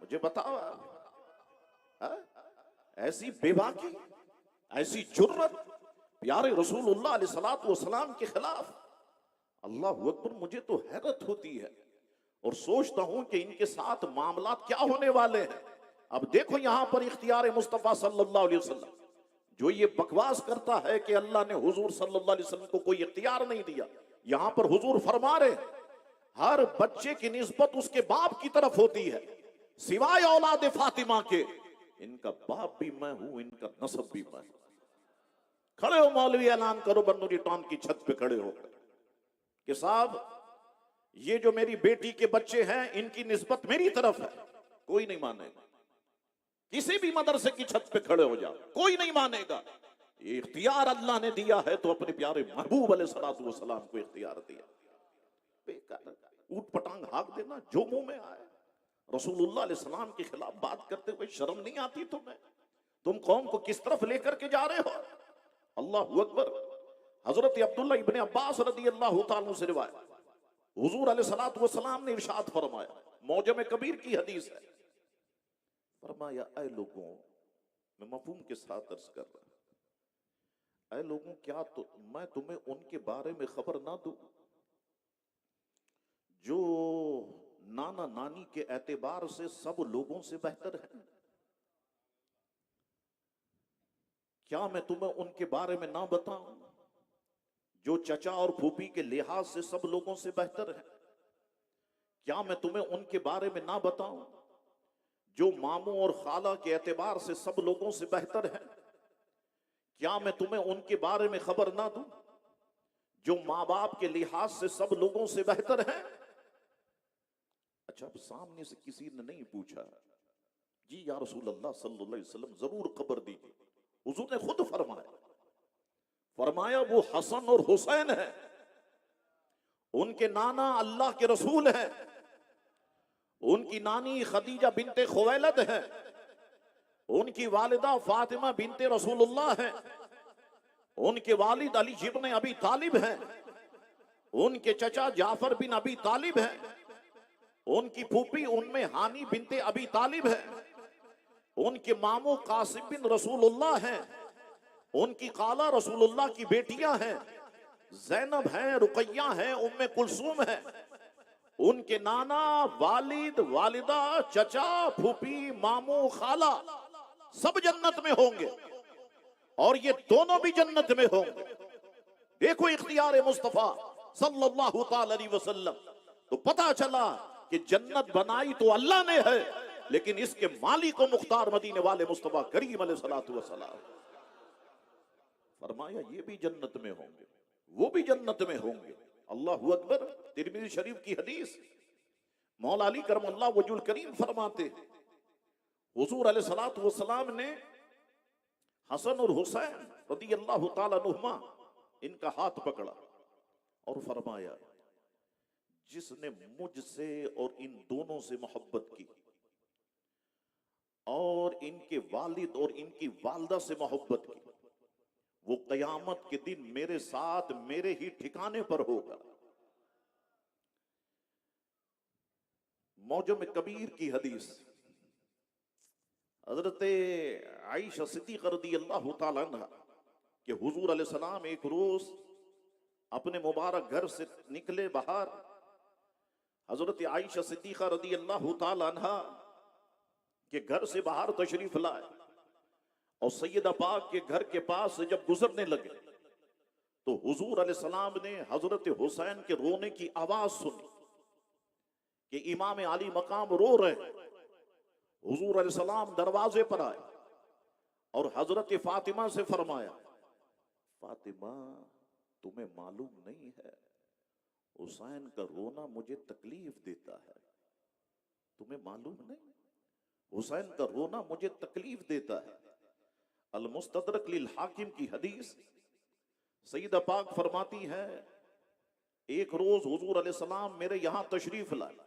मुझे बताओ हाँ? ऐसी बेबाकी, ऐसी जुर्रत प्यारे रसूलुल्लाह अलैहिस्सलातु वस्सलाम के खिलाफ। अल्लाह अकबर, मुझे तो हैरत होती है और सोचता हूं कि इनके साथ मामला क्या होने वाले हैं। अब देखो यहां पर इख्तियार मुस्तफा सल्लल्लाहु अलैहि वसल्लम, जो ये बकवास करता है कि अल्लाह ने हुजूर सल्लल्लाहु अलैहि वसल्लम को कोई इख्तियार नहीं दिया, यहां पर हुजूर फरमा रहे हर बच्चे की निस्बत उसके बाप की तरफ होती है सिवाय औलाद फातिमा के। इनका बाप भी मैं हूं, इनका नसब भी मैं हूं। खड़े हो मौलवी, ऐलान करो बर्नूली टाउन की छत पे खड़े होकर कि साहब ये जो मेरी बेटी के बच्चे हैं इनकी निस्बत मेरी तरफ है। कोई नहीं मानेगा। किसी भी मदरसे की छत पे खड़े हो जाओ, कोई नहीं मानेगा। ये इख्तियार अल्लाह ने दिया है तो अपने प्यारे महबूब अलैहिस्सलातु वस्सलाम को इख्तियार दिया। बेकार ऊट पटांग हाँक देना जो मुंह में आए। रसूलुल्लाह अलैहिस्सलाम के खिलाफ बात करते हुए शर्म नहीं आती तुम्हें? तुम कौम को किस तरफ लेकर के जा रहे हो? अल्लाह अकबर। हजरत अब्दुल्लाह इब्ने अब्बास रदियल्लाहु ताला से रिवायत, हुजूर अलैहिस्सलातु वस्सलाम ने इरशाद फरमाया, मौजम कबीर की हदीस है, फरमाया ऐ लोगों, मैं मफहूम के साथ अर्ज कर रहा हूं, ऐ लोगों क्या तो मैं तुम्हें उनके बारे में खबर ना दूं जो नाना नानी के एतबार से सब लोगों से बेहतर है? क्या मैं तुम्हें उनके बारे में ना बताऊं जो चचा और फूफी के लिहाज से सब लोगों से बेहतर है? क्या मैं तुम्हें उनके बारे में ना बताऊं जो मामू और खाला के एतबार से सब लोगों से बेहतर है? क्या मैं तुम्हें उनके बारे में खबर ना दूं जो माँ बाप के लिहाज से सब लोगों से बेहतर है? अच्छा, अब सामने से किसी ने नहीं पूछा, जी या रसूल अल्लाह सल्लल्लाहु अलैहि वसल्लम जरूर खबर दीजिए। हुजूर ने खुद फरमाया वो हसन और हुसैन है, उनके नाना अल्लाह के रसूल हैं, उनकी नानी खदीजा बिनते खुवैलद है, उनकी वालिदा फातिमा बिनते रसूलुल्लाह है, उनके वालिद अली इब्न अबी तालिब हैं, उनके चचा जाफर बिन अबी तालिब हैं, उनकी फूफी उम्मे हानी बिनते अबी तालिब है, उनके मामू कासिम बिन रसूलुल्लाह हैं, उनकी खाला रसूलुल्लाह की बेटियां हैं, जैनब हैं, रुकैया हैं, उम्मे कुलसूम है, उनके नाना, वालिद, वालिदा, चचा, फूफी, मामू, खाला सब जन्नत में होंगे और ये दोनों भी जन्नत में होंगे। देखो इख्तियार मुस्तफा सल्लल्लाहु ताला अलैहि वसल्लम, तो पता चला कि जन्नत बनाई तो अल्लाह ने है, लेकिन इसके मालिक को मुख्तार मदीने वाले मुस्तफा करीम अलैहिस्सलातु वस्सलाम। फरमाया ये भी जन्नत में होंगे, वो भी जन्नत में होंगे। अल्लाहु अकबर। तिरमिज़ी शरीफ की हदीस, मौला अली करमल्लाहु वजहुल करीम फरमाते हैं, हुजूर अलैहिस्सलातु वस्सलाम ने हसन और हुसैन रदियल्लाहु ताला अन्हुमा इनका हाथ पकड़ा और फरमाया, जिसने मुझसे और इन दोनों से मोहब्बत की और इनके वालिद और इनकी वालदा से मोहब्बत की, वो कयामत के दिन मेरे साथ मेरे ही ठिकाने पर होगा। मौजम कबीर की हदीस, हजरत आयशा सिद्दीक़ा रज़ियल्लाहु ताला अन्हा कि हुजूर अलैहिस्सलाम एक रोज अपने मुबारक घर से निकले बाहर। हजरत आयशा सिद्दीक़ा रज़ियल्लाहु ताला अन्हा के घर से बाहर तशरीफ लाए और सैयदा पाक के घर के पास से जब गुजरने लगे तो हुजूर अलैहिस्सलाम ने हजरत हुसैन के रोने की आवाज सुनी कि इमाम आली मकाम रो रहे हैं। हुजूर अलैहिस्सलाम दरवाजे पर आए और हजरत फातिमा से फरमाया, फातिमा तुम्हें मालूम नहीं है हुसैन का रोना मुझे तकलीफ देता है? तुम्हें मालूम नहीं? हुसैन का रोना मुझे तकलीफ देता है। अल मुस्तदरक लिल हाकिम की हदीस, सईदा पाक फरमाती है, एक रोज हुजूर अलैहिस्सलाम मेरे यहां तशरीफ लाए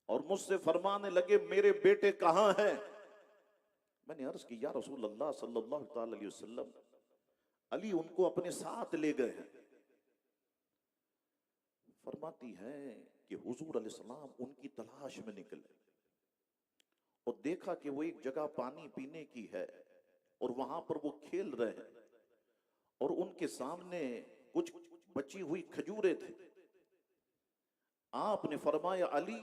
और मुझसे फरमाने लगे, मेरे बेटे कहां हैं? मैंने अर्ज की, या रसूल अल्लाह सल्लल्लाहु अलैहि वसल्लम, अली उनको अपने साथ ले गए हैं। फरमाती है कि हुजूर अलैहिस्सलाम उनकी तलाश में निकले और देखा कि वो एक जगह पानी पीने की है और वहां पर वो खेल रहे हैं और उनके सामने कुछ बची हुई खजूरें थी। आपने फरमाया, अली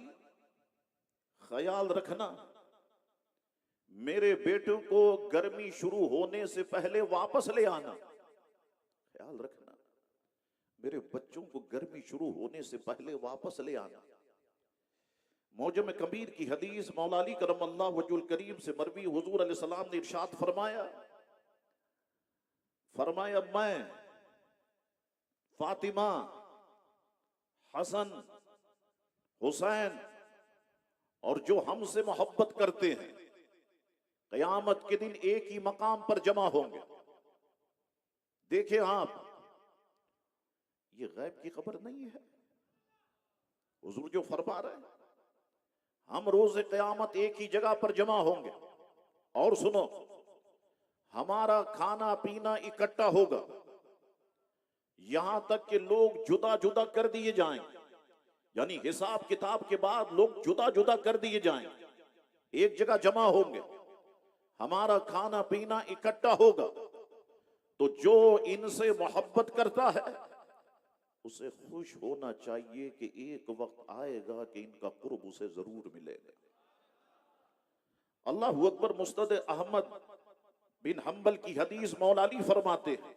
ख्याल रखना, मेरे बेटों को गर्मी शुरू होने से पहले वापस ले आना। ख्याल रखना, मेरे बच्चों को गर्मी शुरू होने से पहले वापस ले आना। मौजम कबीर की हदीस, मौला अली करमल्लाहु वजहुल करीम से मरवी, हुजूर अलैहिस्सलाम ने इरशाद फरमाया, मैं फातिमा, हसन, हुसैन और जो हमसे मोहब्बत करते हैं कयामत के दिन एक ही मकाम पर जमा होंगे। देखें आप, ये गैब की खबर नहीं है। हुजूर जो फरमा रहे हैं, हम रोज कयामत एक ही जगह पर जमा होंगे। और सुनो, हमारा खाना पीना इकट्ठा होगा, यहां तक कि लोग जुदा जुदा कर दिए जाएंगे। यानी हिसाब किताब के बाद लोग जुदा जुदा कर दिए जाएंगे, एक जगह जमा होंगे, हमारा खाना पीना इकट्ठा होगा। तो जो इनसे मोहब्बत करता है उसे खुश होना चाहिए कि एक वक्त आएगा कि इनका कुर्ब उसे जरूर मिलेगा। अल्लाहु अकबर। मुस्तद अहमद बिन हंबल की हदीस, मौला अली फरमाते हैं,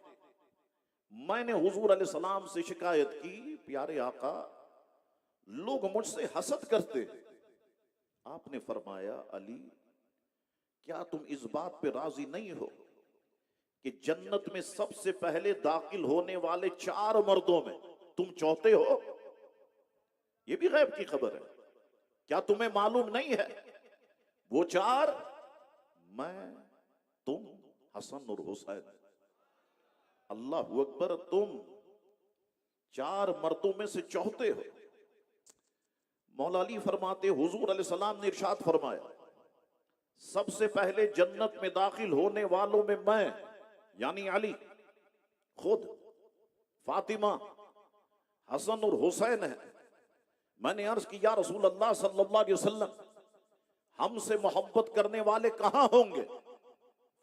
मैंने हुजूर अलैहिस्सलाम से शिकायत की, प्यारे आका लोग मुझसे हसद करते हैं। आपने फरमाया, अली क्या तुम इस बात पे राजी नहीं हो कि जन्नत में सबसे पहले दाखिल होने वाले 4 मर्दों में तुम चौथे हो? यह भी गैब की खबर है, क्या तुम्हें मालूम नहीं है? वो 4, मैं, तुम, हसन और हुसैन। अल्लाहु अकबर, तुम 4 मर्दों में से चौथे हो। मौला अली फरमाते, हुजूर अलैहिस्सलाम ने इरशाद फरमाया, सबसे पहले जन्नत में दाखिल होने वालों में मैं यानी अली खुद, फातिमा, हसन और हुसैन है। मैंने अर्ज की, या रसूल अल्लाह सल्लल्लाहु अलैहि वसल्लम, हमसे मोहब्बत करने वाले कहां होंगे?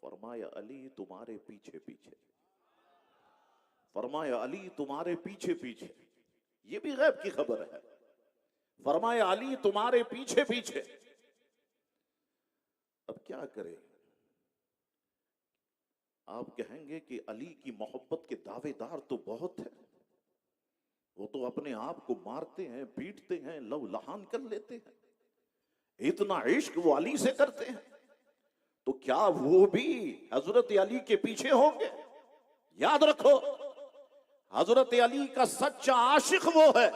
फरमाया, अली तुम्हारे पीछे पीछे। फरमाया, अली तुम्हारे पीछे पीछे। यह भी गैब की खबर है। फरमाया, अली तुम्हारे पीछे पीछे। अब क्या करें? आप कहेंगे कि अली की मोहब्बत के दावेदार तो बहुत हैं, वो तो अपने आप को मारते हैं, पीटते हैं, लव लहान कर लेते हैं, इतना इश्क वो अली से करते हैं, तो क्या वो भी हजरत अली के पीछे होंगे? याद रखो, हजरत अली का सच्चा आशिक वो है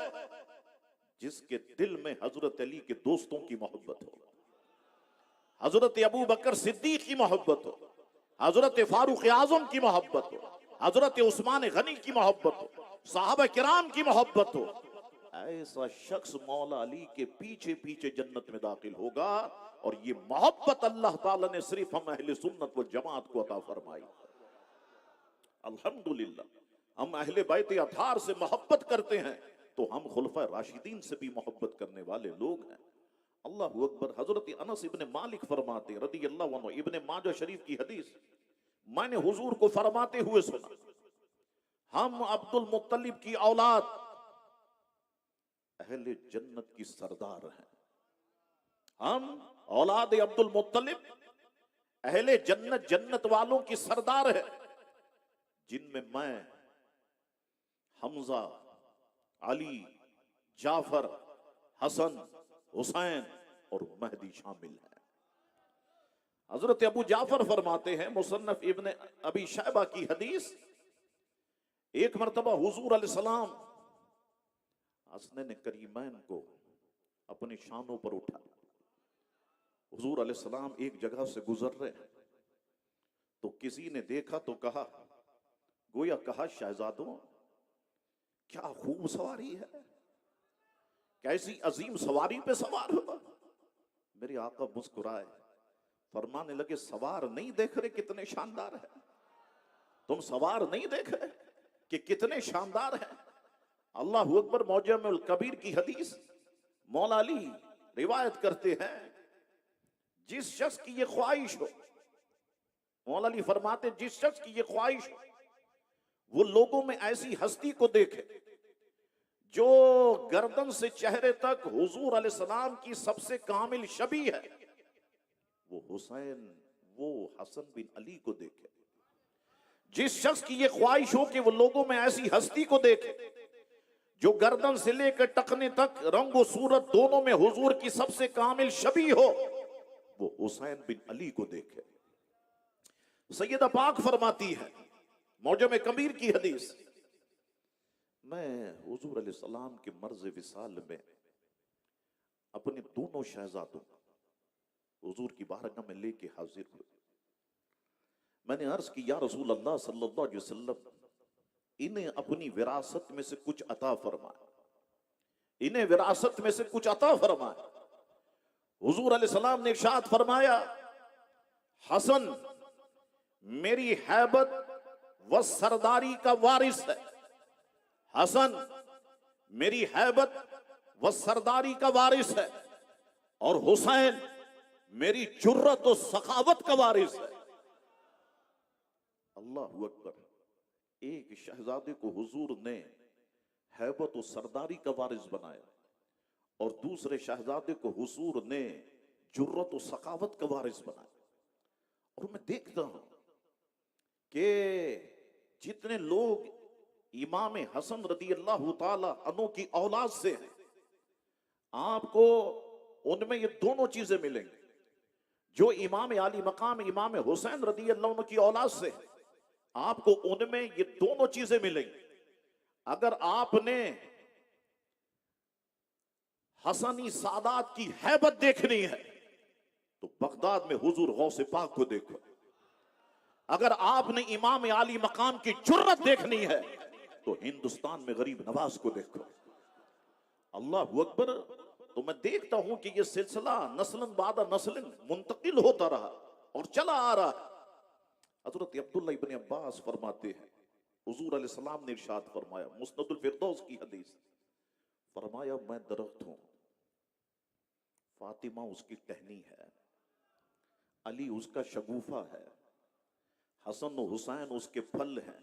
जिसके दिल में हजरत अली के दोस्तों की मोहब्बत हो, हजरत अबू बकर सिद्दीक की मोहब्बत हो, हजरत फारूक आजम की मोहब्बत हो, हजरत उस्मान गनी की मोहब्बत हो, साहबा किराम की मोहब्बत हो। ऐसा शख्स मौला अली के पीछे पीछे जन्नत में दाखिल होगा। और ये मोहब्बत अल्लाह ताला ने सिर्फ हम अहले सुन्नत व जमात को अता फरमाई। अल्हम्दुलिल्लाह, हम अहले बैत अतार से मोहब्बत करते हैं तो हम खुलफा राशिदीन से भी मोहब्बत करने वाले लोग हैं। अल्लाहु अकबर। हजरत अनस इब्ने मालिक फरमाते रदी अल्लाह अन्हु, इब्ने माजा शरीफ की हदीस, मैंने हुजूर को फरमाते हुए सुना, हम अब्दुल मुत्तलिब की औलाद अहले जन्नत की सरदार हैं। हम औलाद अब्दुल मुत्तलिब अहले जन्नत, जन्नत वालों की सरदार है, जिनमें मैं, हमजा, अली, जाफर, हसन, हुसैन और महदी शामिल है। हजरत अबू जाफर फरमाते हैं, मुसन्नफ इब्ने अबी शैबा की हदीस, एक मर्तबा हुजूर अलैहिस्सलाम हसनैन करीमैन को अपनी शानों पर उठा। हुजूर अलैहिस्सलाम एक जगह से गुजर रहे हैं तो किसी ने देखा तो कहा, गोया कहा, शहजादों क्या खूब सवारी है, कैसी अजीम सवारी पे सवार हो। मेरे आका मुस्कुराए, फरमाने लगे, सवार नहीं देख रहे कितने शानदार है? तुम सवार नहीं देख रहे कि कितने शानदार है? अल्लाहु अकबर। मौजमुल कबीर की हदीस, मौला अली रिवायत करते हैं, जिस शख्स की ये ख्वाहिश हो, मौला अली फरमाते जिस शख्स की ये ख्वाहिश हो वो लोगों में ऐसी हस्ती को देखे जो गर्दन से चेहरे तक हुजूर अलैहिस्सलाम की सबसे कामिल शबी है, वो हुसैन, वो हसन बिन अली को देखे। जिस शख्स की ये ख्वाहिश हो कि वो लोगों में ऐसी हस्ती को देखे जो गर्दन से लेकर टखने तक रंगो सूरत दोनों में हुजूर की सबसे कामिल शबी हो, वो हुसैन बिन अली को देखे। सैयदा पाक फरमाती है मौजम कबीर की हदीस, मैं हुजूर अलैहिस्सलाम के मर्ज विसाल में अपने दोनों शहजादों हुजूर की बारगाह में लेके हाजिर हुए। मैंने अर्ज की, या रसूल अल्लाह सल्लल्लाहु अलैहि वसल्लम, इन्हें अपनी विरासत में से कुछ अता फरमाए, इन्हें विरासत में से कुछ अता फरमाए। हुजूर अलैहिस्सलाम ने इरशाद फरमाया, हसन मेरी हैबत व सरदारी का वारिस है, हसन मेरी हैबत व सरदारी का वारिस है, और हुसैन मेरी जुर्रत और सखावत का वारिस है। अल्लाहु अकबर। एक शहजादे को हुजूर ने हैबत और सरदारी का वारिस बनाया और दूसरे शहजादे को हुजूर ने जुर्रत और सखावत का वारिस बनाया। और मैं देखता हूं कि जितने लोग इमाम हसन रदी अल्लाह ताला अन्हु की औलाद से हैं, आपको उनमें ये दोनों चीजें मिलेंगी। जो इमाम आली मकाम इमाम हुसैन रदी अल्लाह अन्हु की औलाद से हैं, आपको उनमें ये दोनों चीजें मिलेंगी। अगर आपने हसनी सादात की हैबत देखनी है तो बगदाद में हुजूर गौसे पाक को देखो। अगर आपने इमाम आली मकाम की जुर्रत देखनी है तो हिंदुस्तान में गरीब नवाज को देखो। अल्लाह अकबर। तो मैं देखता हूं कि यह सिलसिला नस्लन बाद नस्लन मुंतकिल होता रहा और चला आ रहा है। हजरत अब्दुल्लाह इब्न अब्बास फरमाते हैं, हुजूर अलैहिस्सलाम ने इरशाद फरमाया, मुस्नदुल फिरदौस की हदीस, फरमाया मैं दरख्त हूं, फातिमा उसकी टहनी है, अली उसका शगुफा है, हसन और हुसैन उसके फल हैं,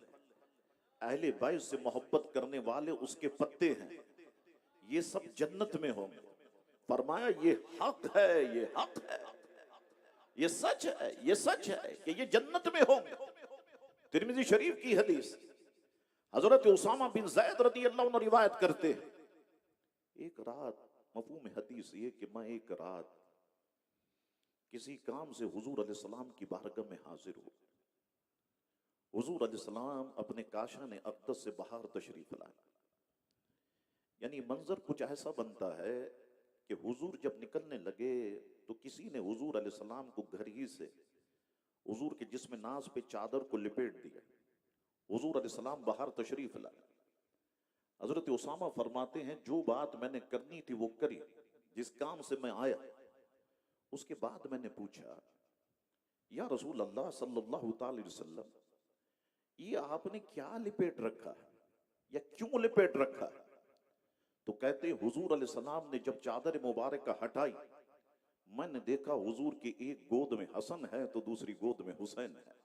अहले बैत से मोहब्बत करने वाले उसके पत्ते हैं, ये सब जन्नत में होंगे। फरमाया ये हक है, ये हक है, ये सच है, ये सच है कि ये जन्नत में होंगे। तिरमिज़ी शरीफ की हदीस, हजरत उसामा बिन ज़ैद रदी अल्लाह अन्हु रिवायत करते हैं, एक रात, मफ़हूम हदीस ये कि मैं एक रात किसी काम से हुजूर अलैहिस्सलाम की बारगाह में हाजिर हूं। हुजूर अलैहिस्सलाम अपने काशान अक़दस से बाहर तशरीफ लाए। यानी मंजर कुछ ऐसा बनता है कि हुजूर जब निकलने लगे तो किसी ने हुजूर अलैहिस्सलाम को घर ही से हुजूर के जिस्म नाज पे चादर को लिपेट दिया। हुजूर अलैहिस्सलाम बाहर तशरीफ लाए। हजरत उसामा फरमाते हैं, जो बात मैंने करनी थी वो करी, जिस काम से मैं आया। उसके बाद मैंने पूछा, या रसूल अल्लाह सल्लल्लाहु अलैहि वसल्लम, ये आपने क्या लिपेट रखा है या क्यों लिपेट रखा है? तो कहते हुजूर अलैहिस्सलाम ने जब चादर मुबारक हटाई, मैंने देखा हुजूर की एक गोद में हसन है तो दूसरी गोद में हुसैन है।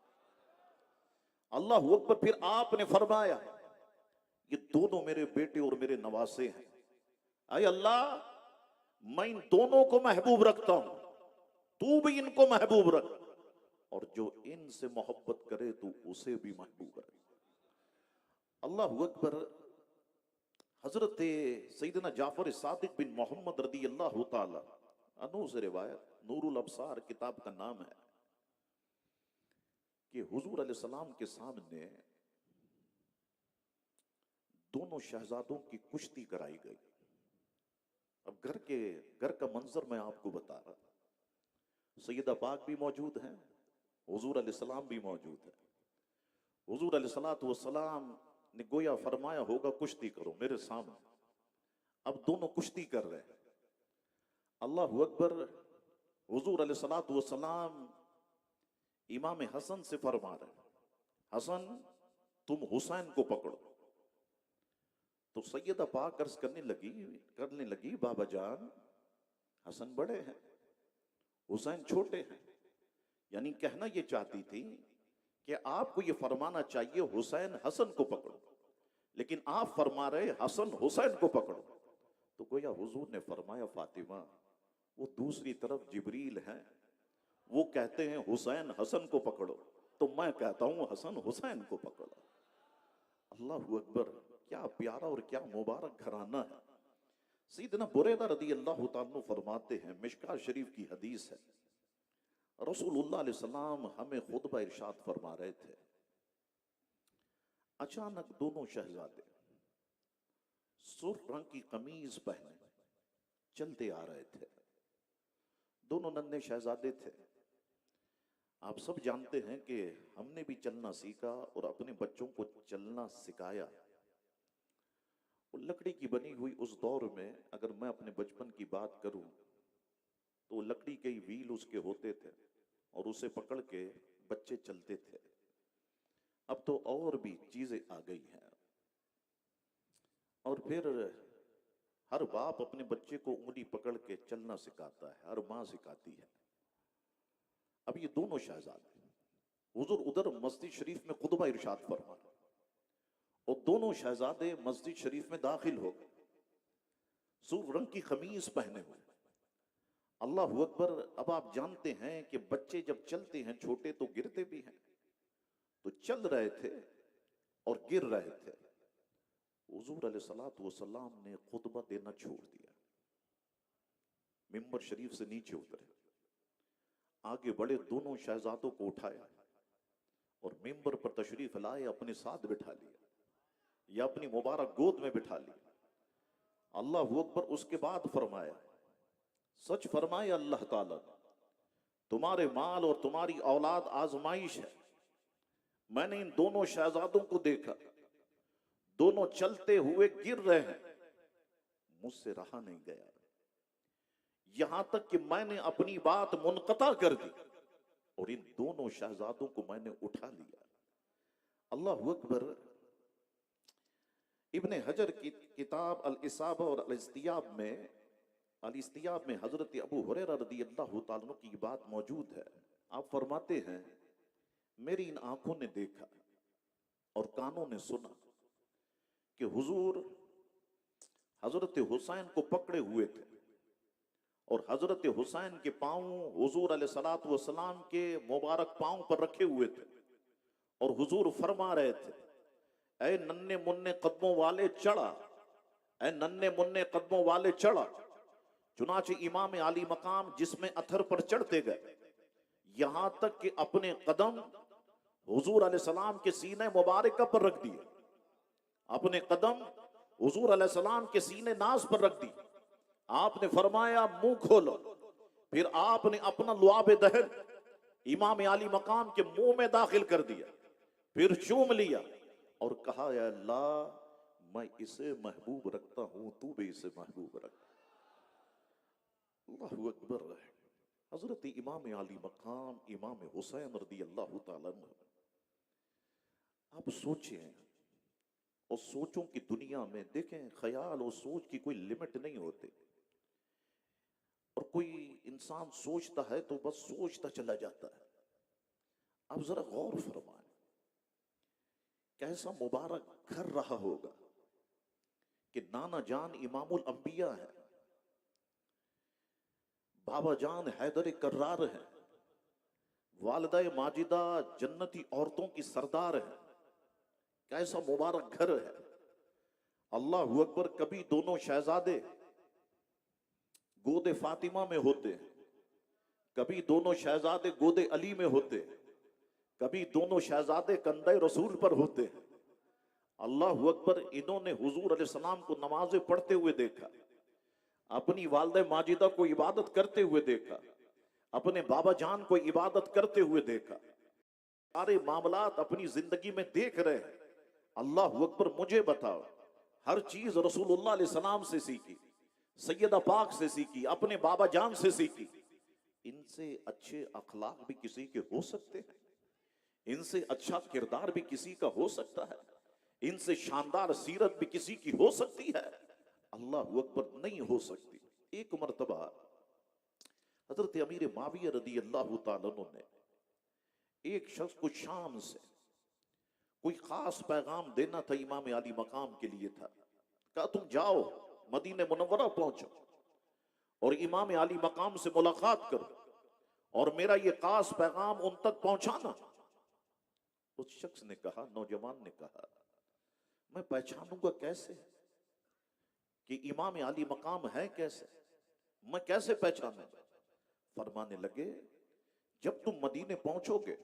अल्लाह अकबर। फिर आपने फरमाया, ये दोनों मेरे बेटे और मेरे नवासे हैं, आए अल्लाह मैं इन दोनों को महबूब रखता हूं, तू भी इनको महबूब रख, और जो इनसे मोहब्बत करे तो उसे भी महबूब रख। अल्लाह अकबर। हजरत सैयदना जाफर सादिक बिन मोहम्मद रदी अल्लाह ताला अन्हु से रिवायत, नूरुल अब्सार किताब का नाम है, कि हुजूर अलैहिस्सलाम के सामने दोनों शहजादों की कुश्ती कराई गई। अब घर का मंजर मैं आपको बता रहा था। सैयदा पाक भी मौजूद हैं, हुजूर अलैहिस्सलाम भी मौजूद है। हुजूर अलैहिस्सलाम ने गोया फरमाया होगा, कुश्ती करो मेरे सामने। अब दोनों कुश्ती कर रहे हैं। अल्लाह अकबर। हुजूर अलैहिस्सलाम इमाम हसन से फरमा रहे, हसन तुम हुसैन को पकड़ो। तो सैयदा पाक अर्ज करने लगी, बाबा जान हसन बड़े हैं, हुसैन छोटे हैं। यानी कहना ये चाहती थी कि आपको ये फरमाना चाहिए हुसैन हसन को पकड़ो, लेकिन आप फरमा रहे हसन हुसैन को पकड़ो। तो गोया हुजूर ने फरमाया फातिमा वो दूसरी तरफ जिब्रील हैं, वो कहते हैं हुसैन हसन को पकड़ो, तो मैं कहता हूं हसन हुसैन को पकड़ो। अल्लाहू अकबर, क्या प्यारा और क्या मुबारक घराना है। सैयदना बुरैदा रदी अल्लाह ताला फरमाते हैं, मिशकात शरीफ की हदीस है, रसूलुल्लाह अलैहि सलाम हमें खुतबा इरशाद फरमा रहे थे। अचानक दोनों शहजादे सुर्ख रंग की कमीज पहने चलते आ रहे थे। दोनों नन्हे शहजादे थे। आप सब जानते हैं कि हमने भी चलना सीखा और अपने बच्चों को चलना सिखाया। वो लकड़ी की बनी हुई उस दौर में अगर मैं अपने बचपन की बात करूं तो लकड़ी के ही व्हील उसके होते थे और उसे पकड़ के बच्चे चलते थे। अब तो और भी चीजें आ गई हैं और फिर हर बाप अपने बच्चे को उंगली पकड़ के चलना सिखाता है, हर मां सिखाती है। अब ये दोनों शहजादे हुजूर उधर मस्जिद शरीफ में खुतबा इरशाद फरमा और दोनों शहजादे मस्जिद शरीफ में दाखिल हो गए, सूर्ख रंग की खमीज पहने हुए। अल्लाह अकबर। अब आप जानते हैं कि बच्चे जब चलते हैं छोटे तो गिरते भी हैं, तो चल रहे थे और गिर रहे थे। हुजूर अलैहिस्सलातु वस्सलाम ने खुतबा देना छोड़ दिया, मिंबर शरीफ से नीचे उतरे, आगे बढ़े, दोनों शहजादों को उठाया और मिंबर पर तशरीफ लाए, अपने साथ बिठा लिया या अपनी मुबारक गोद में बिठा लिया। अल्लाह अकबर। उसके बाद फरमाया, सच फरमाया अल्लाह ताला, तुम्हारे माल और तुम्हारी औलाद आजमाइश है। मैंने इन दोनों शहजादों को देखा, दोनों चलते हुए गिर रहे हैं, मुझसे रहा नहीं गया, यहां तक कि मैंने अपनी बात मुनक़ता कर दी और इन दोनों शहजादों को मैंने उठा लिया। अल्लाह अकबर। इब्ने हजर की किताब अल इसाबा और अल इस्तियाब में हजरत अबू हुरैरा रदी अल्लाह ताला अन्हु की बात मौजूद है। आप फरमाते हैं, मेरी इन आंखों ने देखा और कानों ने सुना कि हुजूर हजरत हुसैन को पकड़े हुए थे और हजरत हुसैन के पांव हुजूर अलैहिस्सलातु वस्सलाम के मुबारक पांव पर रखे हुए थे और हुजूर फरमा रहे थे, ऐ नन्हे मुन्ने कदमों वाले चढ़ा, ऐ नन्हे मुन्ने कदमों वाले चढ़ा। चुनाचे इमाम आली मकाम जिसमें अथर पर चढ़ते गए, यहां तक कि अपने कदम हुजूर अलैहिस्सलाम के सीने मुबारक पर रख दिए, अपने कदम हुजूर अलैहिस्सलाम के सीने नाज पर रख दी। आपने फरमाया मुंह खोलो, फिर आपने अपना लुआब दहन इमाम आली मकाम के मुंह में दाखिल कर दिया, फिर चूम लिया और कहा, या अल्लाह मैं इसे महबूब रखता हूं, तू भी इसे महबूब रख। अल्लाहू अकबर। हजरत इमाम आली मकाम इमाम हुसैन रदी अल्लाह ताला अन्हु। आप सोचें और सोचों की दुनिया में देखें, ख्याल और सोच की कोई लिमिट नहीं होती और कोई इंसान सोचता है तो बस सोचता चला जाता है। आप जरा गौर फरमाएं, कैसा मुबारक घर रहा होगा कि नाना जान इमामुल अंबिया है, बाबा जान हैदर कर्रार है, वालिदा माजिदा जन्नती औरतों की सरदार है। कैसा मुबारक घर है। अल्लाह अकबर। कभी दोनों शहजादे गोदे फातिमा में होते, कभी दोनों शहजादे गोदे अली में होते, कभी दोनों शहजादे कंधे रसूल पर होते। अल्लाह अकबर। इन्होंने हुजूर अलैहिस्सलाम को नमाजें पढ़ते हुए देखा, अपनी वालिदा माजिदा को इबादत करते हुए देखा, अपने बाबा जान को इबादत करते हुए देखा, सारे मामलात अपनी जिंदगी में देख रहे हैं। अल्लाह अकबर। मुझे बताओ, हर चीज रसूलुल्लाह अलैहि सलाम से सीखी, सैयदा पाक से सीखी, अपने बाबा जान से सीखी। इनसे अच्छे अखलाक भी किसी के हो सकते हैं, इनसे अच्छा किरदार भी किसी का हो सकता है, इनसे शानदार सीरत भी किसी की हो सकती है। अल्लाह अकबर। नहीं हो सकती। एक मर्तबा हजरत अमीर माविया रदी अल्लाह तआला अन्हु ने एक शख्स को शाम से कोई खास पैगाम देना था, इमाम आली मकाम के लिए था। कहा तुम जाओ मदीने मुनव्वरा पहुंचो और इमाम आली मकाम से मुलाकात करो और मेरा ये खास पैगाम उन तक पहुंचाना। उस शख्स ने कहा, नौजवान ने कहा, मैं पहचानूंगा कैसे कि इमाम आली मकाम है, कैसे मैं कैसे पहचानूंगा? फरमाने लगे, जब तुम मदीने पहुंचोगे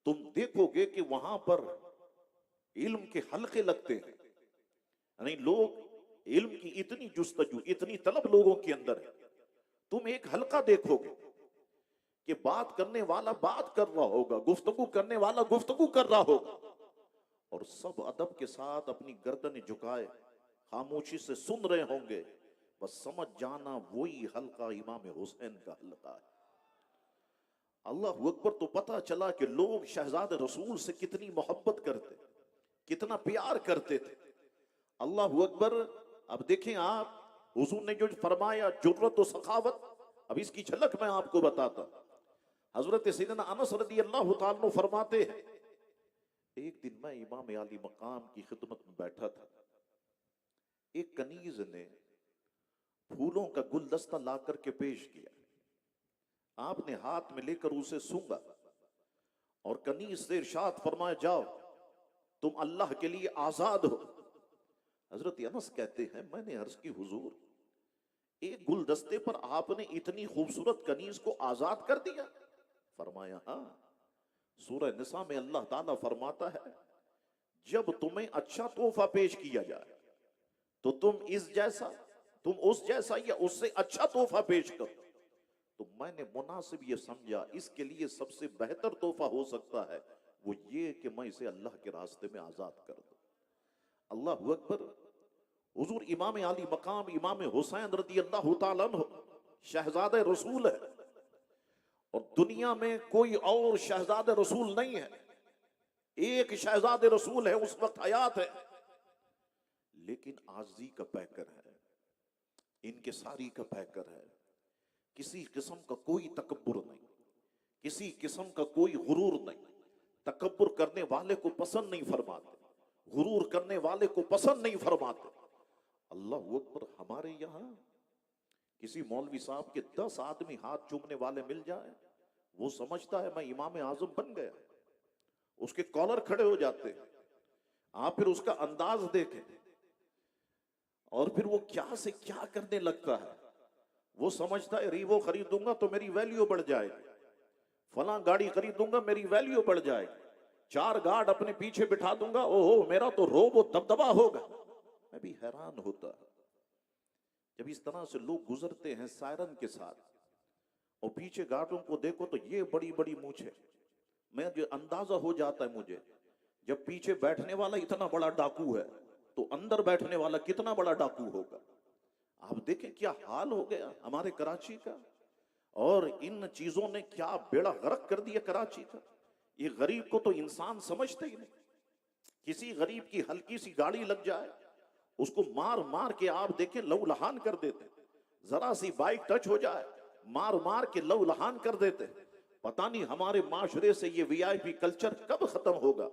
तुम देखोगे कि वहां पर इल्म के हलके लगते हैं। यानी लोग इल्म की इतनी जुस्तजू, इतनी तलब लोगों के अंदर है। तुम एक हलका देखोगे कि बात करने वाला बात कर रहा होगा, गुफ्तगू करने वाला गुफ्तगू कर रहा होगा और सब अदब के साथ अपनी गर्दन झुकाए खामोशी से सुन रहे होंगे। बस समझ जाना वही हलका इमाम हुसैन का हलका है। अल्लाह अकबर। तो पता चला कि लोग शहजादे रसूल से कितनी मोहब्बत करते, कितना प्यार करते थे। अल्लाह अकबर। अब देखें आप, हुजूर ने जो फरमाया जुर्रत और सखावत, अब इसकी झलक मैं आपको बताता। हजरत सैयदना अनस रदी अल्लाह तआला अन्हु फरमाते हैं, एक दिन मैं इमाम आली मकाम की खिदमत में बैठा था। एक कनीज ने फूलों का गुलदस्ता ला करके पेश किया। आपने हाथ में लेकर उसे सूंघा और कनीज से इरशाद फरमाया, जाओ तुम अल्लाह के लिए आजाद हो। हजरत अनस कहते हैं, मैंने अर्ज की, हुजूर एक गुलदस्ते पर आपने इतनी खूबसूरत कनीज को आजाद कर दिया? फरमाया, हाँ। सूरह निसा में अल्लाह ताला फरमाता है, जब तुम्हें अच्छा तोहफा पेश किया जाए तो तुम उस जैसा या उससे अच्छा तोहफा पेश करो। तो मैंने मुनासिब ये समझा, इसके लिए सबसे बेहतर तोहफा हो सकता है वो ये कि मैं इसे अल्लाह के रास्ते में आजाद कर दूं। अल्लाह अकबर। हुजूर इमाम आली मकाम इमाम हुसैन रदी अल्लाह तआला अन्हु शहजादे रसूल है और दुनिया में कोई और शहजादे रसूल नहीं है। एक शहजादे रसूल है, उस वक्त हयात है, लेकिन आजी का पैकर है, इनकिसारी का पैकर है। किसी किस्म का कोई तकब्बुर नहीं, किसी किस्म का कोई गुरूर नहीं। तकब्बुर करने वाले को पसंद नहीं फरमाते, गुरूर करने वाले को पसंद नहीं फरमाते। अल्लाह अकबर। हमारे यहाँ किसी मौलवी साहब के 10 आदमी हाथ चूमने वाले मिल जाए, वो समझता है मैं इमाम आजम बन गया। उसके कॉलर खड़े हो जाते हैं। आप फिर उसका अंदाज देखें और फिर वो क्या से क्या करने लगता है। वो समझता है रीवो खरीदूंगा तो मेरी वैल्यू बढ़ जाएगी, फला गाड़ी खरीदूंगा मेरी वैल्यू बढ़ जाएगी, 4 गार्ड अपने पीछे बिठा दूंगा, ओहो मेरा तो रोब दबदबा होगा। मैं भी हैरान होता जब इस तरह से लोग गुजरते हैं सायरन के साथ और पीछे गार्डों को देखो तो ये बड़ी बड़ी मूछें। मैं जो अंदाजा हो जाता है मुझे, जब पीछे बैठने वाला इतना बड़ा डाकू है तो अंदर बैठने वाला कितना बड़ा डाकू होगा। आप देखें क्या हाल हो गया हमारे कराची का, और इन चीजों ने क्या बेड़ा गर्क कर दिया कराची का। ये गरीब को तो इंसान समझते ही नहीं। किसी गरीब की हल्की सी गाड़ी लग जाए उसको मार मार के आप देखें लहूलुहान कर देते। जरा सी बाइक टच हो जाए मार मार के लहूलुहान कर देते। पता नहीं हमारे माशरे से ये वीआईपी कल्चर कब खत्म होगा,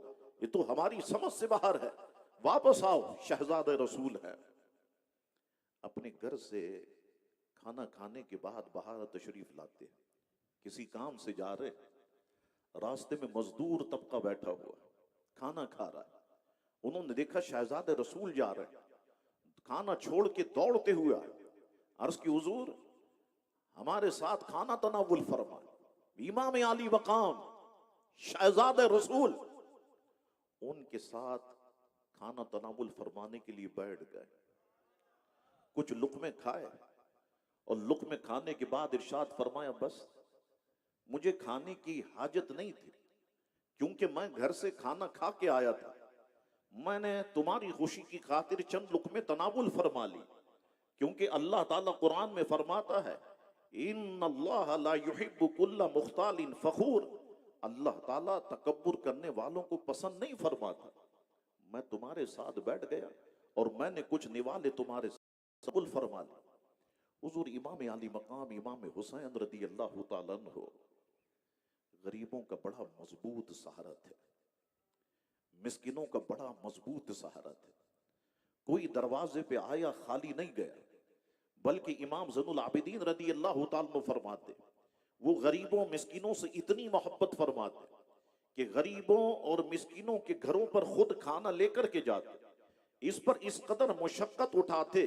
ये तो हमारी समझ से बाहर है। वापस आओ, शहजादे रसूल है। अपने घर से खाना खाने के बाद बाहर तशरीफ लाते हैं, किसी काम से जा रहे, रास्ते में मजदूर तबका बैठा हुआ खाना खा रहा है। उन्होंने देखा शहजादे रसूल जा रहे हैं, खाना छोड़ के दौड़ते हुए आए। अर्ज की, हुजूर हमारे साथ खाना तनावुल फरमाए। इमाम आली मकाम शहजादे रसूल उनके साथ खाना तनावुल फरमाने के लिए बैठ गए। कुछ लुकमे खाए और लुकमे खाने के बाद इरशाद फरमाया, बस मुझे खाने की हाजत नहीं थी क्योंकि मैं घर से खाना खा के आया था। मैंने तुम्हारी खुशी की खातिर चंद लुकमे तनावुल फरमा ली, क्योंकि अल्लाह ताला कुरान में फरमाता है, इन्नल्लाह ला युहिब्बु कुल्ला मुख्तालिन फखूर। अल्लाह ताला तकब्बुर करने वालों को पसंद नहीं फरमाता। मैं तुम्हारे साथ बैठ गया और मैंने कुछ निवाले तुम्हारे साथ फरमा ली। हुजूर इमाम आली मकाम इमाम हुसैन रदी अल्लाह तआला अन्हु गरीबों का बड़ा मजबूत सहारा थे, मिस्किनों का बड़ा मजबूत सहारा थे। कोई दरवाजे पे आया खाली नहीं गया, बल्कि इमाम ज़ैनुल आबिदीन रदी अल्लाह तआला अन्हु फरमाते, वो गरीबों मिस्किनों से इतनी मोहब्बत फरमाते कि गरीबों और मिस्किनों के घरों पर खुद खाना लेकर के जाते, इस पर इस कदर मुशक्कत उठाते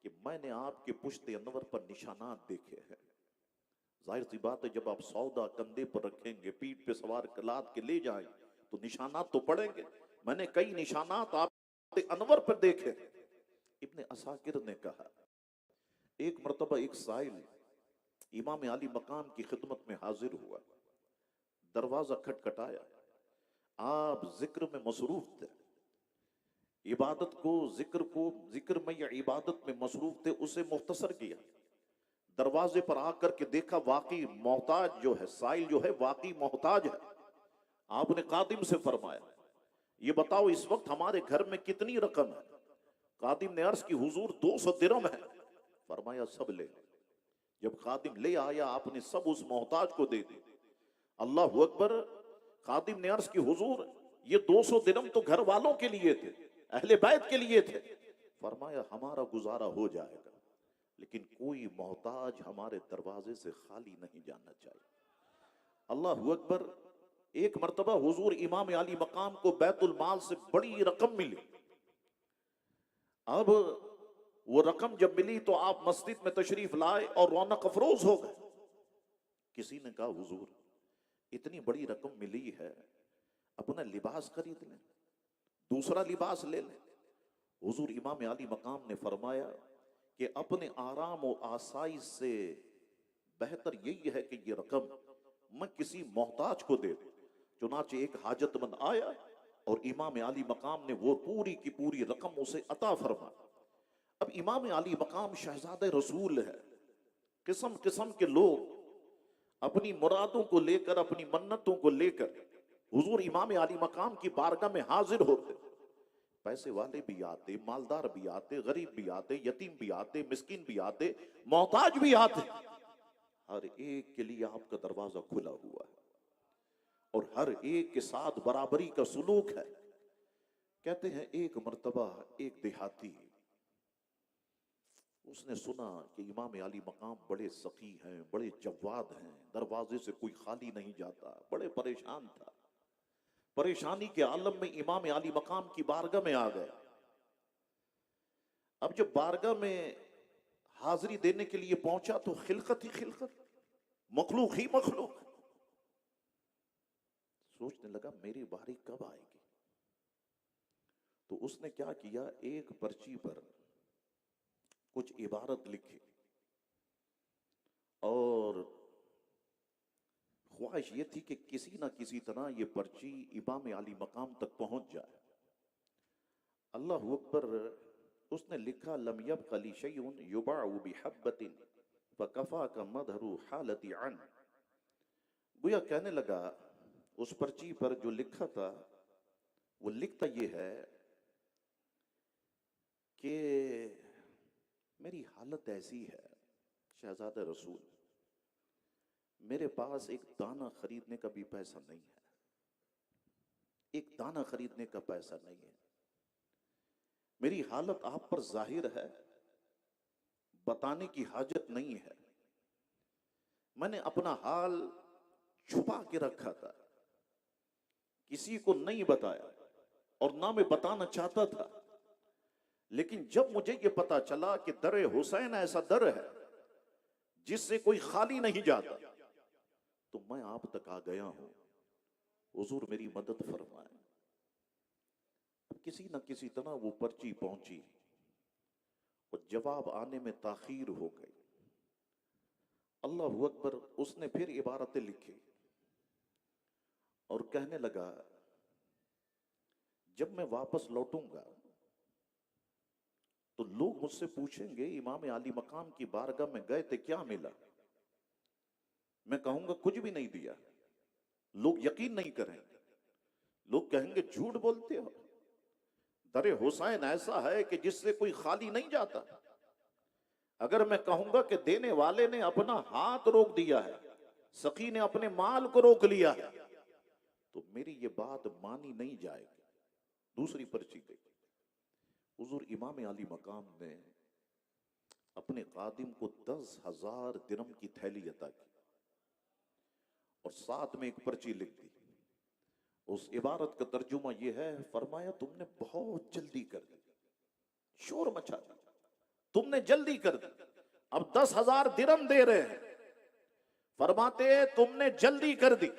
कि मैंने आपके पुश्ते अनवर पर निशानात देखे हैं। जाहिर सी बात है, जब आप सौदा कंधे पर रखेंगे, पीठ पे सवार लाद के ले जाएं, तो निशानात तो पड़ेंगे। मैंने कई निशानात आप अनवर पर देखे। इब्ने असाकिर ने कहा, एक मर्तबा एक साइल इमाम आली मकाम की खिदमत में हाजिर हुआ, दरवाजा खटखटाया, आप जिक्र में मसरूफ थे, इबादत को जिक्र में या इबादत में मसरूफ थे, उसे मुख्तसर किया। दरवाजे पर आकर के देखा, वाकई मोहताज जो है, साइल जो है वाकई मोहताज है। आपने कादिम से फरमाया, ये बताओ इस वक्त हमारे घर में कितनी रकम है? कादिम ने अर्ज की, हुजूर 200 दिरहम है। फरमाया सब ले। जब कादिम ले आया, आपने सब उस मोहताज को दे दी। अल्लाह अकबर। कादिम ने अर्ज की, हुजूर ये 200 दिरहम तो घर वालों के लिए थे, अहले बैत के लिए थे। फरमाया हमारा गुजारा हो जाएगा, लेकिन कोई मोहताज हमारे दरवाजे से खाली नहीं जाना चाहिए। अल्लाह अकबर। एक मर्तबा हुजूर इमाम आली मकाम को बैतुल माल से बड़ी रकम मिली। अब वो रकम जब मिली तो आप मस्जिद में तशरीफ लाए और रौनक अफरोज हो गए। किसी ने कहा, हुजूर इतनी बड़ी रकम मिली है, अपना लिबास खरीद लें, दूसरा लिबास ले लें। हुजूर इमाम आली मकाम ने फरमाया कि अपने आराम और आसाइश से बेहतर यही है कि ये रकम मैं किसी मोहताज को दे दूं। चुनाचे एक हाजतमंद आया और इमाम आली मकाम ने वो पूरी की पूरी रकम उसे अता फरमा। अब इमाम आली मकाम शहजादे रसूल है। किस्म किस्म के लोग अपनी मुरादों को लेकर, अपनी मन्नतों को लेकर हुजूर इमाम आली मकाम की बारगाह में हाजिर होते। पैसे वाले भी आते, मालदार भी आते, गरीब भी आते, यतीम भी आते, मिस्किन भी आते, मोहताज भी आते। हर एक के लिए आपका दरवाजा खुला हुआ है और हर एक के साथ बराबरी का सुलूक है। कहते हैं एक मर्तबा एक देहाती, उसने सुना कि इमाम आली मकाम बड़े सखी हैं, बड़े जवाद हैं, दरवाजे से कोई खाली नहीं जाता। बड़े परेशान था। परेशानी के आलम में इमाम आली मकाम की बारगाह में आ गया। अब जब बारगाह में हाजिरी देने के लिए पहुंचा तो खिलकत ही खिलकत, मखलूक ही मखलूक। सोचने लगा मेरी बारी कब आएगी। तो उसने क्या किया, एक पर्ची पर कुछ इबारत लिखी और ख्वाहिश ये थी कि किसी ना किसी तरह ये पर्ची इमाम आली मकाम तक पहुंच जाए। अल्लाह अकबर। उसने लिखा, लम यब्क़ ली शैउन युबाउ बिहब्बतिन फकफा का मदहरु हालती अन। गोया कहने लगा, उस पर्ची पर जो लिखा था वो लिखता ये है कि मेरी हालत ऐसी है शहजादा रसूल, मेरे पास एक दाना खरीदने का भी पैसा नहीं है, एक दाना खरीदने का पैसा नहीं है। मेरी हालत आप पर जाहिर है, बताने की हाजत नहीं है। मैंने अपना हाल छुपा के रखा था, किसी को नहीं बताया और ना मैं बताना चाहता था। लेकिन जब मुझे ये पता चला कि दर हुसैन ऐसा दर है जिससे कोई खाली नहीं जाता, तो मैं आप तक आ गया हूं। हुजूर मेरी मदद फरमाए। किसी न किसी तरह वो पर्ची पहुंची और जवाब आने में ताखीर हो गई। अल्लाह अकबर। उसने फिर इबारतें लिखी और कहने लगा, जब मैं वापस लौटूंगा तो लोग मुझसे पूछेंगे इमाम आली मकाम की बारगाह में गए थे, क्या मिला? मैं कहूंगा कुछ भी नहीं दिया। लोग यकीन नहीं करेंगे, लोग कहेंगे झूठ बोलते हो। दरे हुसैन ऐसा है कि जिससे कोई खाली नहीं जाता। अगर मैं कहूंगा कि देने वाले ने अपना हाथ रोक दिया है, सखी ने अपने माल को रोक लिया है, तो मेरी ये बात मानी नहीं जाएगी। दूसरी पर्ची गई। हुजूर इमाम आली मकाम ने अपने खादिम को 10,000 दिरहम की थैली अता की और साथ में एक पर्ची लिख दी। उस इबारत का तर्जुमा यह है, फरमाया तुमने बहुत जल्दी कर दी, शोर मचा दिया, तुमने जल्दी कर दी। अब 10,000 दिरहम दे रहे हैं, फरमाते तुमने जल्दी कर दी,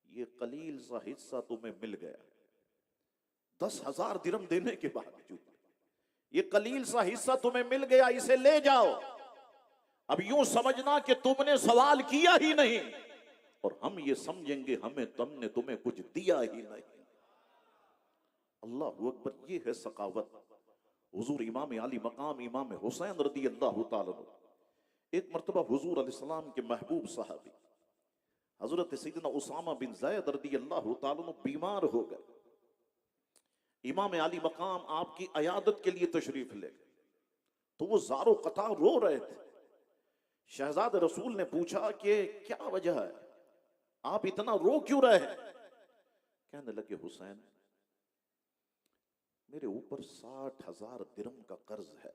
ये कलील सा हिस्सा तुम्हें मिल गया। 10,000 दिरहम देने के बावजूद ये कलील सा हिस्सा तुम्हें मिल गया, इसे ले जाओ। अब यूं समझना कि तुमने सवाल किया ही नहीं और हम ये समझेंगे हमें तुमने तुम्हें कुछ दिया ही नहीं। अल्लाह अकबर, ये है सकावत। हुजूर इमाम आली मकाम इमाम हुसैन रदी अल्लाह ताला अन्हु, एक मर्तबा हुजूर अलैहिस्सलाम के महबूब साहबी हजरत सैयदना उसामा बिन ज़ैद रदी अल्लाह ताला अन्हु बीमार हो गए। इमाम आली मकाम आपकी अयादत के लिए तशरीफ ले गए, तो वो ज़ारो कतार रो रहे थे। शहजाद रसूल ने पूछा कि क्या वजह है, आप इतना रो क्यों रहे हैं? कहने लगे, हुसैन मेरे ऊपर 60,000 दिरहम का कर्ज है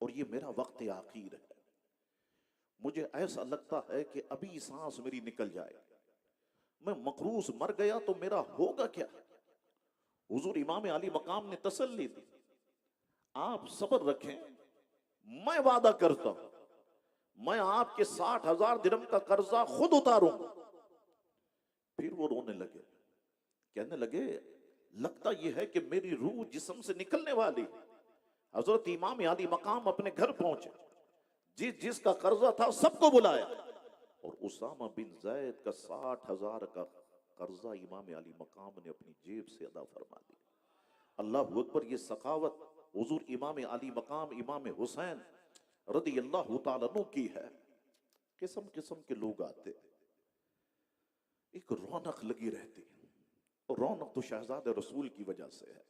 और ये मेरा वक्त आखिर है। मुझे ऐसा लगता है कि अभी सांस मेरी निकल जाए, मैं मकरूस मर गया तो मेरा होगा क्या? हुजूर इमाम आली मकाम ने तसल्ली दी, आप सब्र रखें, मैं वादा करता हूं मैं आपके 60,000 दिरहम का कर्जा खुद उतारूंगा। फिर वो रोने लगे, कहने लगे लगता यह है कि मेरी रूह जिस्म से निकलने वाली। हजरत इमाम आली मकाम अपने घर पहुंचे, जिसका कर्जा था सबको बुलाया और उसामा बिन ज़ैद का 60,000 का कर्जा इमाम आली मकाम ने अपनी जेब से अदा फरमा दिया। अल्लाह अकबर, ये सखावत हुजूर इमाम आली मकाम इमाम हुसैन रदी अल्लाह ताला अन्हु की है। किस्म किस्म के लोग आते, एक रौनक लगी रहती, और रौनक तो शहजादे रसूल की वजह से है।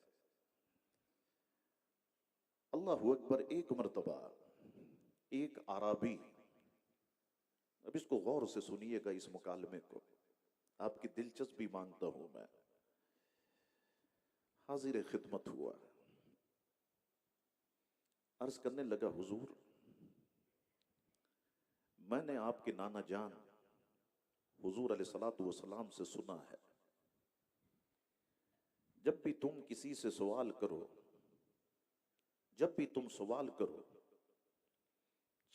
अल्लाह अकबर, एक मर्तबा एक आराबी, अब इसको गौर से सुनिएगा, इस मुकालमे को, आपकी दिलचस्पी मांगता हूं मैं। हाजिर खिदमत हुआ, अर्ज करने लगा, हुजूर मैंने आपके नाना जान हुजूर अलैहिस्सलातु वस्सलाम से सुना है, जब भी तुम किसी से सवाल करो, जब भी तुम सवाल करो,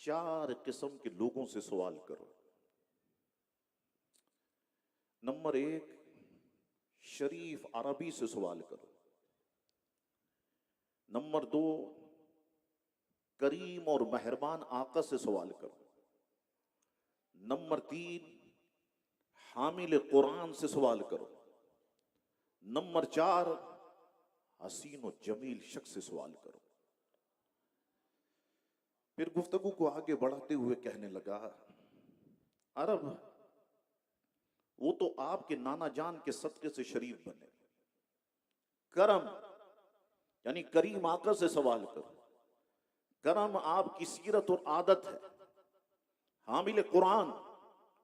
4 किस्म के लोगों से सवाल करो। नंबर 1, शरीफ अरबी से सवाल करो। नंबर 2, करीम और मेहरबान आका से सवाल करो। नंबर 3, हामिल कुरान से सवाल करो। नंबर 4, हसीन और जमील शख्स से सवाल करो। फिर गुफ्तगू को आगे बढ़ाते हुए कहने लगा, अरब वो तो आपके नाना जान के सदके से शरीफ बने, करम यानी करीम आका से सवाल करो। करम आपकी सीरत और आदत है। हामिल कुरान,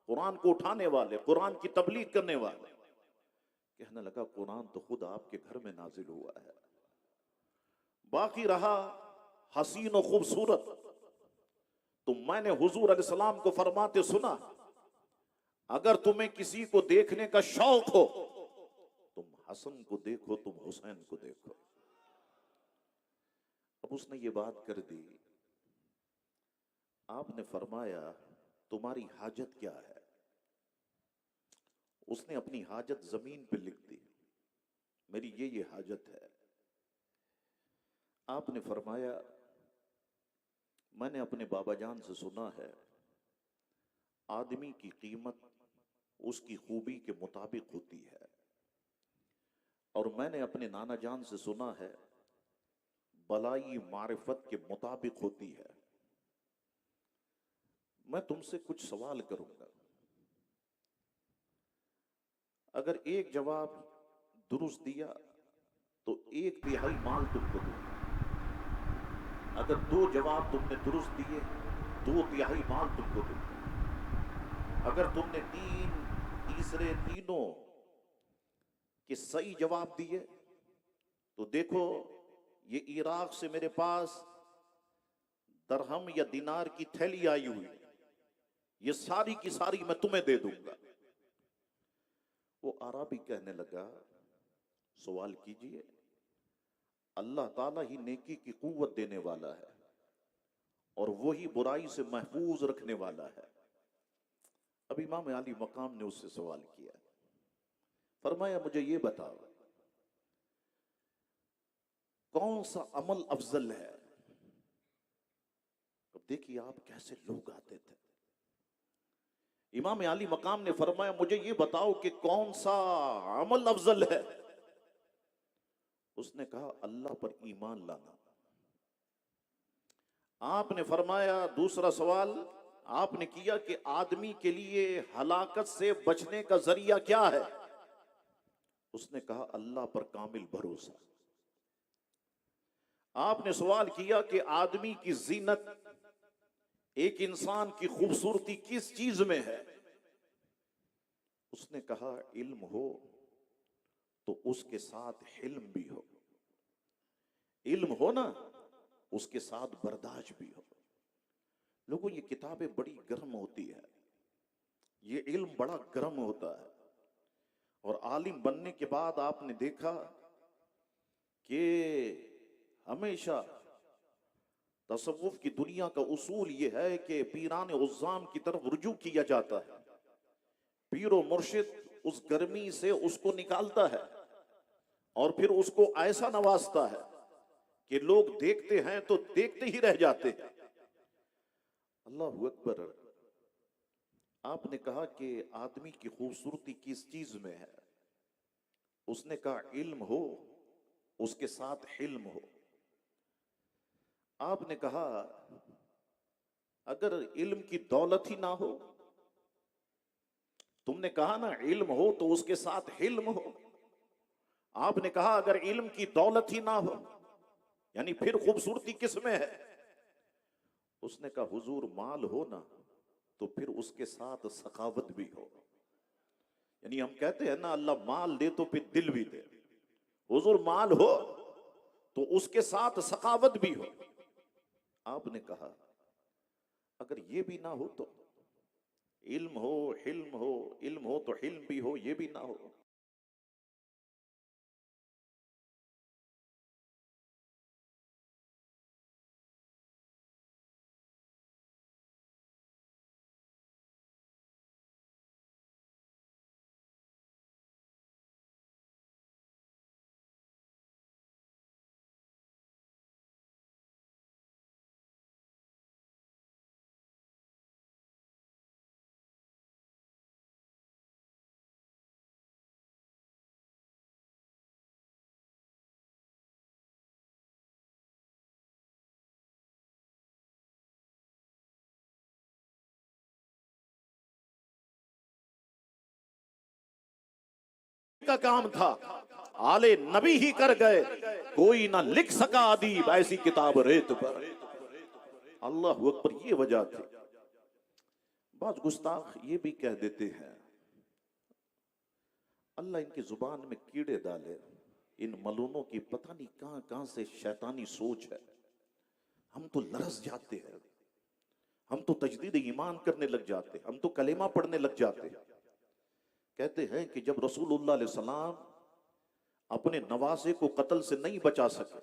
कुरान को उठाने वाले, कुरान की तबलीग करने वाले। कहने लगा, कुरान तो खुद आपके घर में नाजिल हुआ है। बाकी रहा हसीन और खूबसूरत, तो मैंने हुजूर अलैहिस्सलाम को फरमाते सुना, अगर तुम्हें किसी को देखने का शौक हो, तुम हसन को देखो, तुम हुसैन को देखो। अब उसने ये बात कर दी, आपने फरमाया तुम्हारी हाजत क्या है? उसने अपनी हाजत जमीन पे लिख दी, मेरी ये हाजत है। आपने फरमाया, मैंने अपने बाबा जान से सुना है, आदमी की कीमत उसकी खूबी के मुताबिक होती है, और मैंने अपने नाना जान से सुना है, बलाई मारिफत के मुताबिक होती है। मैं तुमसे कुछ सवाल करूंगा, अगर एक जवाब दुरुस्त दिया तो 1/3 माल तुमको दूंगा, अगर 2 जवाब तुमने दुरुस्त दिए 2/3 माल तुमको दूंगा। अगर तुमने तीसरे तीनों के सही जवाब दिए तो देखो ये इराक से मेरे पास दरहम या दिनार की थैली आई हुई, ये सारी की सारी मैं तुम्हें दे दूंगा। वो अरबी कहने लगा, सवाल कीजिए, अल्लाह ताला ही नेकी की कुव्वत देने वाला है और वही बुराई से महफूज रखने वाला है। अब इमाम अली मकाम ने उससे सवाल किया, फरमाया मुझे ये बताओ कौन सा अमल अफजल है। अब देखिए आप कैसे लोग आते थे। इमाम अली मकाम ने फरमाया मुझे ये बताओ कि कौन सा अमल अफजल है। उसने कहा अल्लाह पर ईमान लाना। आपने फरमाया दूसरा सवाल आपने किया कि आदमी के लिए हलाकत से बचने का जरिया क्या है। उसने कहा अल्लाह पर कामिल भरोसा। आपने सवाल किया कि आदमी की जीनत, एक इंसान की खूबसूरती किस चीज में है। उसने कहा इल्म हो तो उसके साथ हिल्म भी हो, इल्म हो ना उसके साथ बर्दाश्त भी हो। लोगों ये किताबें बड़ी गर्म होती है, ये इल्म बड़ा गर्म होता है। और आलिम बनने के बाद आपने देखा कि हमेशा तसव्वुफ की दुनिया का उसूल यह है कि पीरान उज़्ज़ाम की तरफ रुजू किया जाता है। पीरो मुर्शिद उस गर्मी से उसको निकालता है और फिर उसको ऐसा नवाजता है कि लोग देखते हैं तो देखते ही रह जाते हैं। अल्लाहु अकबर। आपने कहा कि आदमी की खूबसूरती किस चीज में है। उसने कहा इल्म हो उसके साथ हिल्म हो। आपने कहा अगर इल्म की दौलत ही ना हो, तुमने कहा ना इल्म हो तो उसके साथ हिल्म हो। आपने कहा अगर इल्म की दौलत ही ना हो यानी फिर खूबसूरती किस में है। उसने कहा हुजूर माल हो ना तो फिर उसके साथ सखावत भी हो। यानी हम कहते हैं ना अल्लाह माल दे तो फिर दिल भी दे। हुजूर माल हो तो उसके साथ सखावत भी हो। आपने कहा अगर ये भी ना हो तो इल्म हो हिल्म हो, इल्म हो तो हिल्म भी हो, ये भी ना हो। का काम था आले नबी ही कर गए, कोई ना लिख सका अदीब ऐसी किताब रेत पर। अल्लाह अकबर। ये वजह थी। बाज गुस्ताख ये भी कह देते हैं अल्लाह इनकी जुबान में कीड़े डाले। इन मलूनों की पता नहीं कहां कहां से शैतानी सोच है। हम तो लरस जाते हैं, हम तो तजदीद ईमान करने लग जाते, हम तो कलेमा पढ़ने लग जाते। कहते हैं कि जब रसूलुल्लाह अलैहि सलाम अपने नवासे को कत्ल से नहीं बचा सके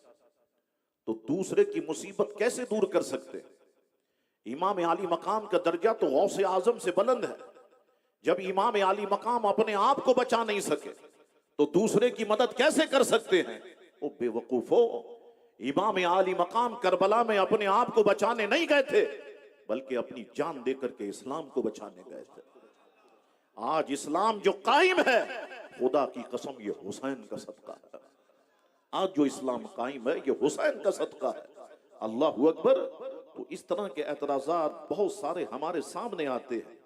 तो दूसरे की मुसीबत कैसे दूर कर सकते। इमाम आली मकाम का दर्जा तो गौसे आजम से बुलंद है। जब इमाम आली मकाम अपने आप को बचा नहीं सके तो दूसरे की मदद कैसे कर सकते हैं। ओ बेवकूफो, इमाम आली मकाम करबला में अपने आप को बचाने नहीं गए थे बल्कि अपनी जान देकर के इस्लाम को बचाने गए थे। आज इस्लाम जो कायम है खुदा की कसम ये हुसैन का सदका है। आज जो इस्लाम कायम है ये हुसैन का सदका है। अल्लाह अकबर। तो इस तरह के एतराजात बहुत सारे हमारे सामने आते हैं।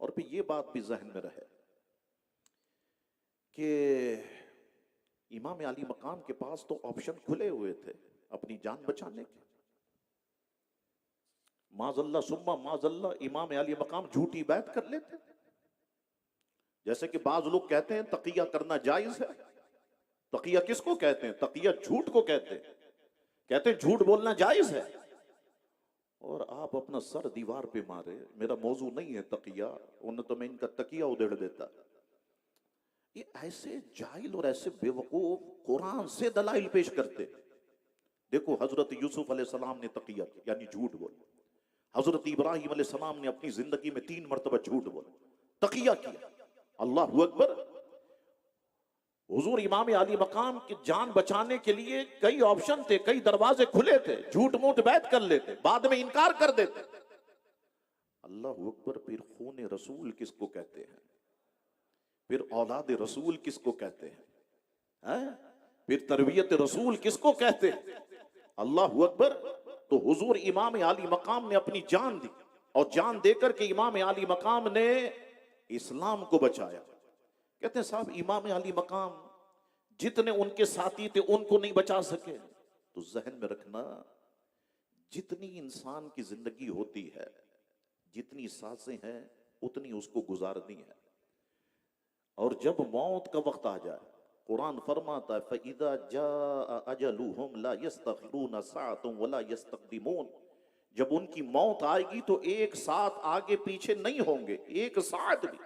और फिर ये बात भी जहन में रहे कि इमाम अली मकाम के पास तो ऑप्शन खुले हुए थे अपनी जान बचाने के। माजल्ला सुम्मा माजल्ला इमाम आली मकाम झूठी बैत कर लेते। जैसे कि बाज लोग कहते हैं तकिया करना जायज है। तकिया किसको कहते हैं? तकिया झूठ को कहते हैं। कहते हैं झूठ बोलना जायज है, और आप अपना सर दीवार पे मारे। मेरा मौजू नहीं है तकिया, उन्हें तो मैं इनका तकिया उधेड़ देता। ये ऐसे जाहिल और ऐसे बेवकूफ कुरान से दलाइल पेश करते। देखो हजरत यूसुफ अलैहिस्सलाम ने तकिया यानी झूठ बोला। हजरत इब्राहिम अलैहिस्सलाम ने अपनी जिंदगी में 3 मरतबा झूठ बोला, तकिया किया। अल्लाह अकबर। हुजूर इमाम आली मकाम की जान बचाने के लिए कई ऑप्शन थे, कई दरवाजे खुले थे। झूठ मूठ बैत कर लेते, बाद में इनकार कर देते। अल्लाह अकबर। फिर खून रसूल किसको कहते हैं? फिर औलाद रसूल किसको कहते हैं? फिर तरबियत रसूल किसको कहते हैं? अल्लाह अकबर। तो हुजूर इमाम आली मकाम ने अपनी जान दी, और जान देकर के इमाम आली मकाम ने इस्लाम को बचाया। कहते हैं साहब इमाम आली मकाम जितने उनके साथी थे उनको नहीं बचा सके। तो जहन में रखना, जितनी इंसान की जिंदगी होती है, जितनी सांसें हैं उतनी उसको गुजारनी है। और जब मौत का वक्त आ जाए, कुरान फरमाता है फ़इज़ा जाअ अजलुहुम ला यस्तखिरून साअतन वला यस्तक़दिमून। जब उनकी मौत आएगी तो एक साथ आगे पीछे नहीं होंगे, एक साथ भी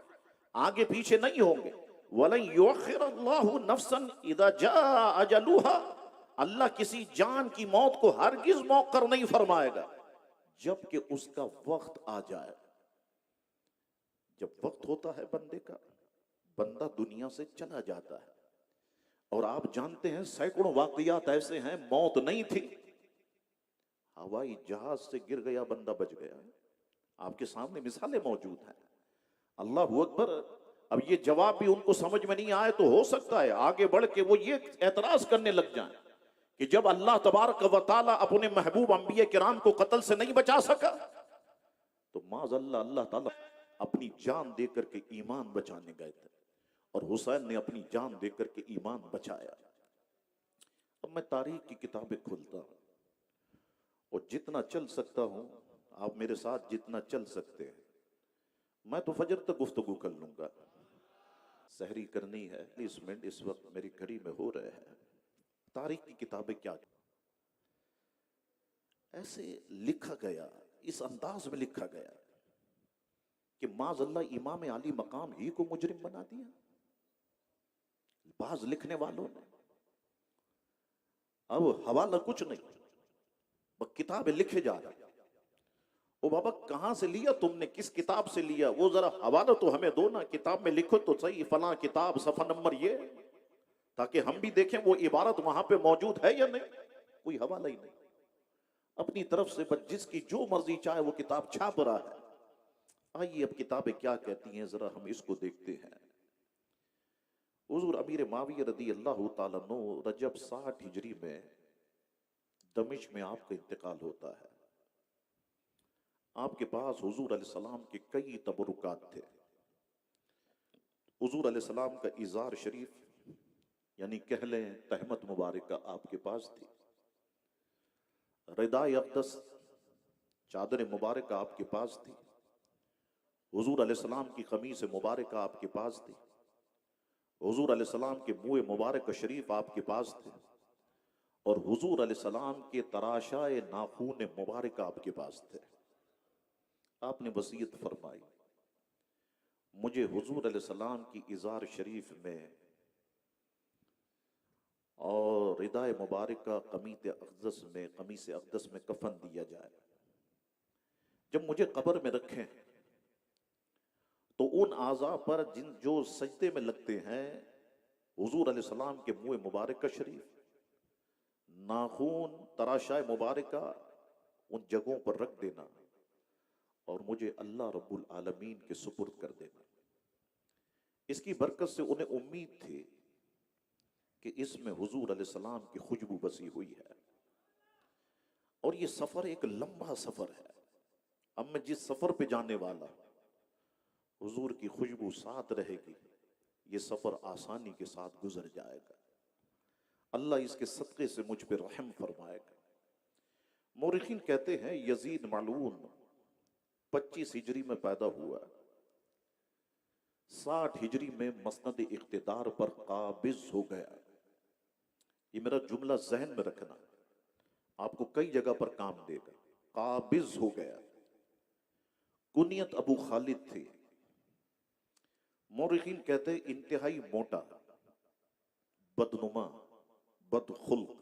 आगे पीछे नहीं होंगे। वलन युअख़्खिरल्लाहु नफ़्सन इज़ा जाअ अजलुहा। अल्लाह किसी जान की मौत को हरगिज मौक़र नहीं फरमाएगा जबकि उसका वक्त आ जाए। जब वक्त होता है बंदे का, बंदा दुनिया से चला जाता है। और आप जानते हैं सैकड़ों वाकयात ऐसे हैं, मौत नहीं थी, हवाई जहाज से गिर गया, बंदा बच गया। आपके सामने मिसालें मौजूद हैं। अल्लाह अकबर। अब ये जवाब भी उनको समझ में नहीं आए तो हो सकता है आगे बढ़ के वो ये एतराज करने लग जाएं कि जब अल्लाह तबारक व तआला अपने महबूब अंबिया किराम को कत्ल से नहीं बचा सका तो माज़अल्लाह अल्लाह ताला अपनी जान दे करके ईमान बचाने गए थे, और हुसैन ने अपनी जान दे करके ईमान बचाया। अब मैं तारीख की किताबें खोलता हूं, और जितना चल सकता हूं आप मेरे साथ जितना चल सकते हैं। मैं तो फजर तक गुफ्तगू कर लूंगा, सहरी करनी है। 30 मिनट इस वक्त मेरी घड़ी में हो रहे हैं। तारीख की किताबें क्या ऐसे लिखा गया, इस अंदाज में लिखा गया कि माज़अल्लाह इमाम आली मकाम ही को मुजरिम बना दिया। बाज लिखने वालों ने, अब हवाला कुछ नहीं, बस किताबें लिखे जा रहे। ओ बाबा कहां से लिया तुमने, किस किताब से लिया, वो जरा हवाला तो हमें दो ना, किताब में लिखो तो सही फला किताब सफा नंबर ये, ताकि हम भी देखें वो इबारत वहां पे मौजूद है या नहीं। कोई हवाला ही नहीं, अपनी तरफ से बस जिसकी जो मर्जी चाहे वो किताब छाप रहा है। आइए अब किताबें क्या कहती हैं जरा हम इसको देखते हैं। हुजूर अमीर माविया रदी अल्लाह ताला अन्हु रजब 60 हिजरी में दमिश्क में आपका इंतकाल होता है। आपके पास हुजूर अलैहिस्सलाम के कई तबरुकात थे। हुजूर अलैहिस्सलाम का इज़ार शरीफ यानी कह लें तहमत मुबारक आपके पास थी। रिदाए अक़दस चादर मुबारक आपके पास थी। हुजूर अलैहिस्सलाम की क़मीज़ मुबारक आपके पास थी। हुजूर अलैहिस्सलाम के मुँह मुबारक शरीफ आपके पास थे, और हुजूर अलैहिस्सलाम के तराशाए नाखून मुबारक आपके पास थे। आपने वसीयत फरमाई, मुझे हुजूर अलैहिस्सलाम की इज़ार शरीफ में और रिदाए मुबारक कमीज़ अक़दस में कफन दिया जाए। जब मुझे कब्र में रखें तो उन आज़ा पर जिन जो सजदे में लगते हैं हुजूर अलैहिस्सलाम के मुँह मुबारक शरीफ, नाखून, तराशाए मुबारक उन जगहों पर रख देना और मुझे अल्लाह रब्बुल आलमीन के सुपुर्द कर देना। इसकी बरकत से उन्हें उम्मीद थी कि इसमें हुजूर अलैहिस्सलाम की खुशबू बसी हुई है। और ये सफर एक लंबा सफर है। अब मैं जिस सफर पे जाने वाला हुजूर की खुशबू साथ रहेगी, ये सफर आसानी के साथ गुजर जाएगा। अल्लाह इसके सदक़े से मुझ पे रहम फरमाएगा। मोरिखीन कहते हैं यजीद मालून 25 हिजरी में पैदा हुआ, 60 हिजरी में मसनद इख्तिदार पर काबिज हो गया। ये मेरा जुमला जहन में रखना, आपको कई जगह पर काम देगा। काबिज हो गया। कुनियत अबू खालिद थी। मौरिखीन कहते इंतहाई मोटा, बदनुमा, बदखुल्क,